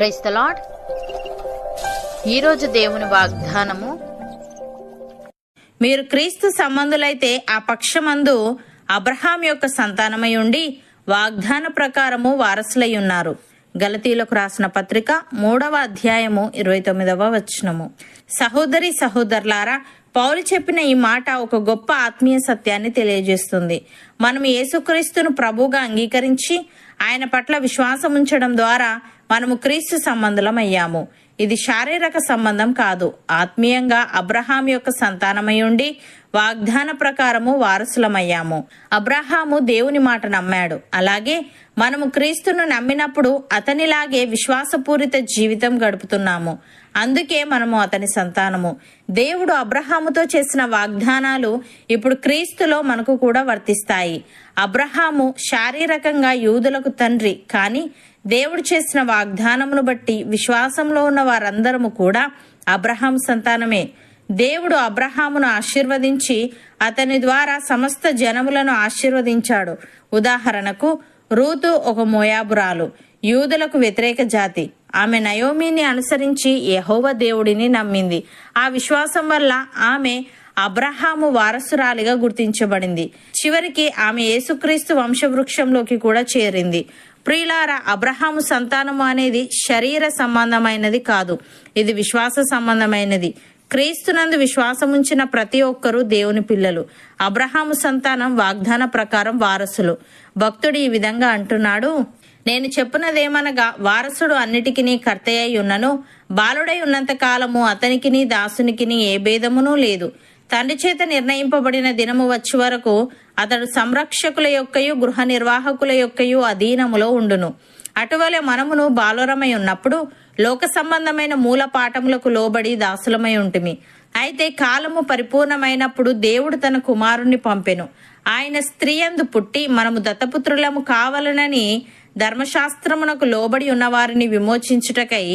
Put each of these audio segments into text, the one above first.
Praise the lord. ఈరోజు దేవుని వాగ్దానము, మీరు క్రీస్తు సంబంధులైతే ఆ పక్షమందు అబ్రహాం యొక్క సంతానమై ఉండి వాగ్దాన ప్రకారము వారసులై ఉన్నారు. గలతీలకు రాసిన పత్రిక 3వ అధ్యాయము 29వ వచనము. సహోదరి సహోదరులారా, పౌలు చెప్పిన ఈ మాట ఒక గొప్ప ఆత్మీయ సత్యాన్ని తెలియజేస్తుంది. మనం యేసుక్రీస్తును ప్రభువుగా అంగీకరించి ఆయన పట్ల విశ్వాసం ఉంచడం ద్వారా మనము క్రీస్తు సంబంధులం అయ్యాము. ఇది శారీరక సంబంధం కాదు. ఆత్మీయంగా అబ్రహాం యొక్క సంతానమై ఉండి వాగ్దాన ప్రకారము వారసులమయ్యాము. అబ్రహాము దేవుని మాట నమ్మాడు. అలాగే మనము క్రీస్తును నమ్మినప్పుడు అతనిలాగే విశ్వాసపూరిత జీవితం గడుపుతున్నాము. అందుకే మనము అతని సంతానము. దేవుడు అబ్రహాముతో చేసిన వాగ్దానాలు ఇప్పుడు క్రీస్తులో మనకు కూడా వర్తిస్తాయి. అబ్రహాము శారీరకంగా యూదులకు తండ్రి, కానీ దేవుడు చేసిన వాగ్దానమును బట్టి విశ్వాసంలో ఉన్న వారందరము కూడా అబ్రహాం సంతానమే. దేవుడు అబ్రహామును ఆశీర్వదించి అతని ద్వారా సమస్త జనములను ఆశీర్వదించాడు. ఉదాహరణకు, రూతు ఒక మోయాబురాలు, యూదులకు వ్యతిరేక జాతి. ఆమె నయోమిని అనుసరించి యెహోవా దేవుడిని నమ్మింది. ఆ విశ్వాసం వల్ల ఆమె అబ్రహాము వారసురాలిగా గుర్తించబడింది. చివరికి ఆమె యేసుక్రీస్తు వంశవృక్షంలోకి కూడా చేరింది. ప్రియులారా, అబ్రహాము సంతానము అనేది శరీర సంబంధమైనది కాదు, ఇది విశ్వాస సంబంధమైనది. క్రీస్తునందు విశ్వాసముంచిన ప్రతి ఒక్కరూ దేవుని పిల్లలు. అబ్రహాము సంతానం వాగ్దాన ప్రకారం వారసులు. భక్తుడు ఈ విధంగా అంటున్నాడు, నేను చెప్పునదేమనగా, వారసుడు అన్నిటికినీ కర్తయ్య ఉన్నను, బాలుడై ఉన్నంత కాలము అతనికిని దాసునికిని ఏ భేదమునూ లేదు. తండ్రి చేత నిర్ణయింపబడిన దినము వచ్చే వరకు అతడు సంరక్షకుల యొక్కయు గృహ నిర్వాహకుల యొక్కయు అధీనములో ఉండును. అటువలే మనమును బాలురమై ఉన్నప్పుడు లోక సంబంధమైన మూల పాఠములకు లోబడి దాసులమై ఉంటిమి. అయితే కాలము పరిపూర్ణమైనప్పుడు దేవుడు తన కుమారుణ్ణి పంపెను. ఆయన స్త్రీ యందు పుట్టి మనము దత్తపుత్రులము కావాలనని ధర్మశాస్త్రమునకు లోబడి ఉన్నవారిని విమోచించుటకై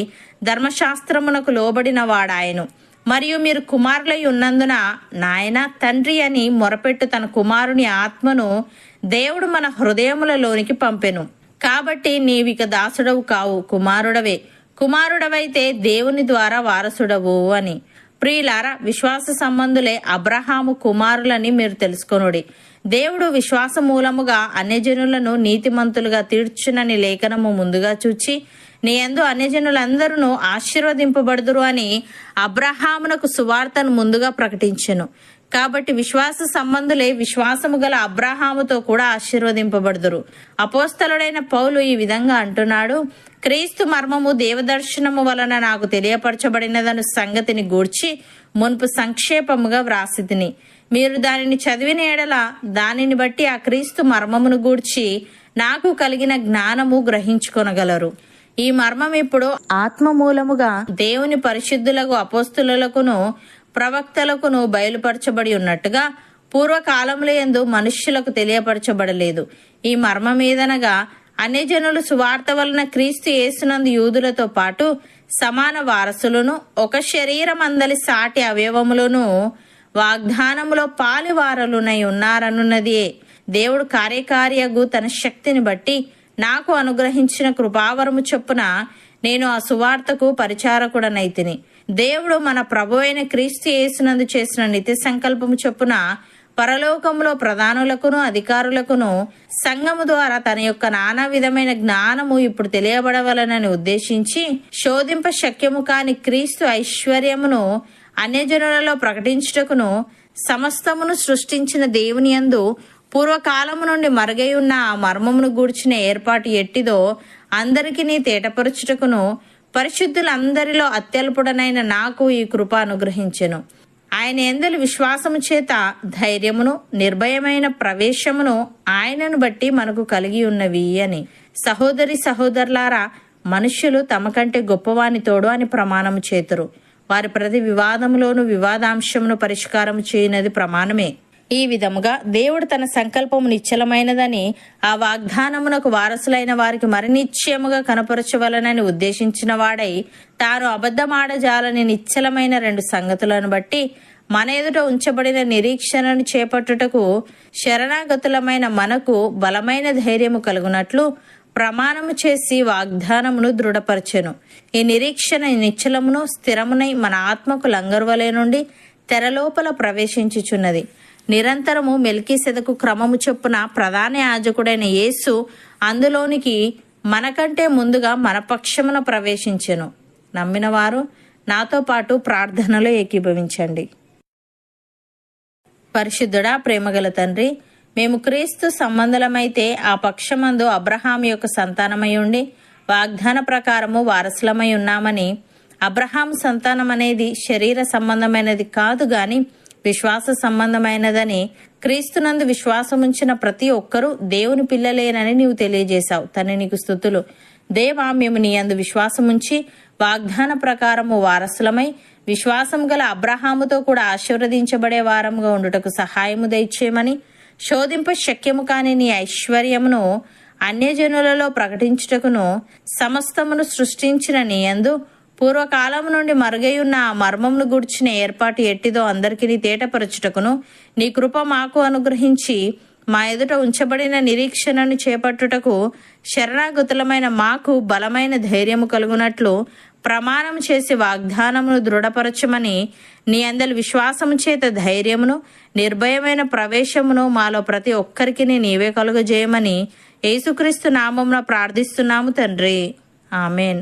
ధర్మశాస్త్రమునకు లోబడిన వాడాయను. మరియు మీరు కుమారులై ఉన్నందున నాయన తండ్రి అని మొరపెట్టు తన కుమారుని ఆత్మను దేవుడు మన హృదయములలోనికి పంపెను. కాబట్టి నీవిక దాసుడవు కావు, కుమారుడవే. కుమారుడవైతే దేవుని ద్వారా వారసుడవు అని. ప్రియులారా, విశ్వాస సంబంధులే అబ్రహాము కుమారులని మీరు తెలుసుకొనుడి. దేవుడు విశ్వాస మూలముగా అన్యజనులను నీతిమంతులుగా తీర్చునని లేఖనము ముందుగా చూచి, నీ యందు అన్యజనులందరూ ఆశీర్వదింపబడుదురు అని అబ్రహామునకు సువార్తను ముందుగా ప్రకటించెను. కాబట్టి విశ్వాస సంబంధులే విశ్వాసము గల అబ్రహాముతో కూడా ఆశీర్వదింపబడుదురు. అపోస్తలుడైన పౌలు ఈ విధంగా అంటున్నాడు, క్రీస్తు మర్మము దేవదర్శనము వలన నాకు తెలియపరచబడినదను సంగతిని గూర్చి మున్పు సంక్షేపముగా వ్రాసితిని. మీరు దానిని చదివిన ఎడల దానిని బట్టి ఆ క్రీస్తు మర్మమును గూర్చి నాకు కలిగిన జ్ఞానము గ్రహించుకొనగలరు. ఈ మర్మం ఇప్పుడు ఆత్మ మూలముగా దేవుని పరిశుద్ధులకు అపోస్తులకును ప్రవక్తలకును బయలుపరచబడి ఉన్నట్టుగా పూర్వకాలముల యందు మనుష్యులకు తెలియపరచబడలేదు. ఈ మర్మమేదనగా, అన్యజనులు సువార్త వలన క్రీస్తు యేసునందు యూదులతో పాటు సమాన వారసులను, ఒక శరీరమందలి సాటి అవయవములను వాగ్దానములో పాలివారలునై ఉన్నారనున్నదియే. దేవుడు కార్యకార్యగు తన శక్తిని బట్టి నాకు అనుగ్రహించిన కృపావరము చొప్పున నేను ఆ సువార్తకు పరిచారకుడనైతిని. దేవుడు మన ప్రభువైన క్రీస్తు యేసునందు చేసిన నిత్య సంకల్పము చొప్పున పరలోకములో ప్రధానులకును అధికారులకును సంఘము ద్వారా తన యొక్క నానా విధమైన జ్ఞానము ఇప్పుడు తెలియబడవలనని ఉద్దేశించి శోధింప శక్యము కాని క్రీస్తు ఐశ్వర్యమును అన్యజనులలో ప్రకటించుటకును సమస్తమును సృష్టించిన దేవుని యందు పూర్వకాలము నుండి మరుగై ఉన్న ఆ మర్మమును గూర్చిన ఏర్పాటు ఎట్టిదో అందరికీ తేటపరచుటకును పరిశుద్ధులందరిలో అత్యల్పుడనైన నాకు ఈ కృప అనుగ్రహించెను. ఆయన యందలి విశ్వాసము చేత ధైర్యమును నిర్భయమైన ప్రవేశమును ఆయనను బట్టి మనకు కలిగి ఉన్నవి అని. సహోదరి సహోదరులారా, మనుష్యులు తమ కంటే గొప్పవాని తోడు అని ప్రమాణము చేతురు. వారి ప్రతి వివాదములోను వివాదాంశమును పరిష్కారం చేయనది ప్రమాణమే. ఈ విధముగా దేవుడు తన సంకల్పము నిశ్చలమైనదని ఆ వాగ్దానమునకు వారసులైన వారికి మరి నిశ్చయముగా కనపరచవలనని ఉద్దేశించిన వాడై తాను అబద్ధమాడజాలని నిశ్చలమైన 2 సంగతులను బట్టి మన ఎదుట ఉంచబడిన నిరీక్షణను చేపట్టుటకు శరణాగతులమైన మనకు బలమైన ధైర్యము కలుగునట్లు ప్రమాణము చేసి వాగ్దానమును దృఢపరచెను. ఈ నిరీక్షణ నిశ్చలమును స్థిరమునై మన ఆత్మకు లంగరువలే నుండి తెరలోపల ప్రవేశించుచున్నది. నిరంతరము మెల్కీసెదకు క్రమము చొప్పున ప్రధాన యాజకుడైన యేసు అందులోనికి మనకంటే ముందుగా మన పక్షమున ప్రవేశించెను. నమ్మిన వారు నాతో పాటు ప్రార్థనలో ఏకీభవించండి. పరిశుద్ధుడా, ప్రేమగల తండ్రి, మేము క్రీస్తు సంబంధులమైతే ఆ పక్షమందు అబ్రహాం యొక్క సంతానమై ఉండి వాగ్దాన ప్రకారము వారసులమై ఉన్నామని, అబ్రహాం సంతానం అనేది శరీర సంబంధమైనది కాదు గాని విశ్వాస సంబంధమైనదని, క్రీస్తునందు విశ్వాసముంచిన ప్రతి ఒక్కరూ దేవుని పిల్లలేనని నీవు తెలియజేశావు. తండ్రి, నీకు స్తుతులు. దేవా, మేము నీ యందు విశ్వాసముంచి వాగ్దాన ప్రకారము వారసులమై విశ్వాసం గల అబ్రహాముతో కూడా ఆశీర్వదించబడే వారముగా ఉండుటకు సహాయము దయచేయమని, శోధింప శక్యము కాని నీ ఐశ్వర్యమును అన్యజనులలో ప్రకటించుటకును, సమస్తమును సృష్టించిన నీ యందు పూర్వకాలము నుండి మరుగైయున్న ఆ మర్మమును గూర్చిన ఏర్పాటు ఎట్టిదో అందరికీ తేటపరచుటకును నీ కృప మాకు అనుగ్రహించి మా ఎదుట ఉంచబడిన నిరీక్షణను చేపట్టుటకు శరణాగతులమైన మాకు బలమైన ధైర్యము కలుగునట్లు ప్రమాణం చేసి వాగ్దానమును దృఢపరచమని, నీ అందరి విశ్వాసము చేత ధైర్యమును నిర్భయమైన ప్రవేశమును మాలో ప్రతి ఒక్కరికి నీవే కలుగజేయమని యేసుక్రీస్తు నామమున ప్రార్థిస్తున్నాము తండ్రి. ఆమెన్.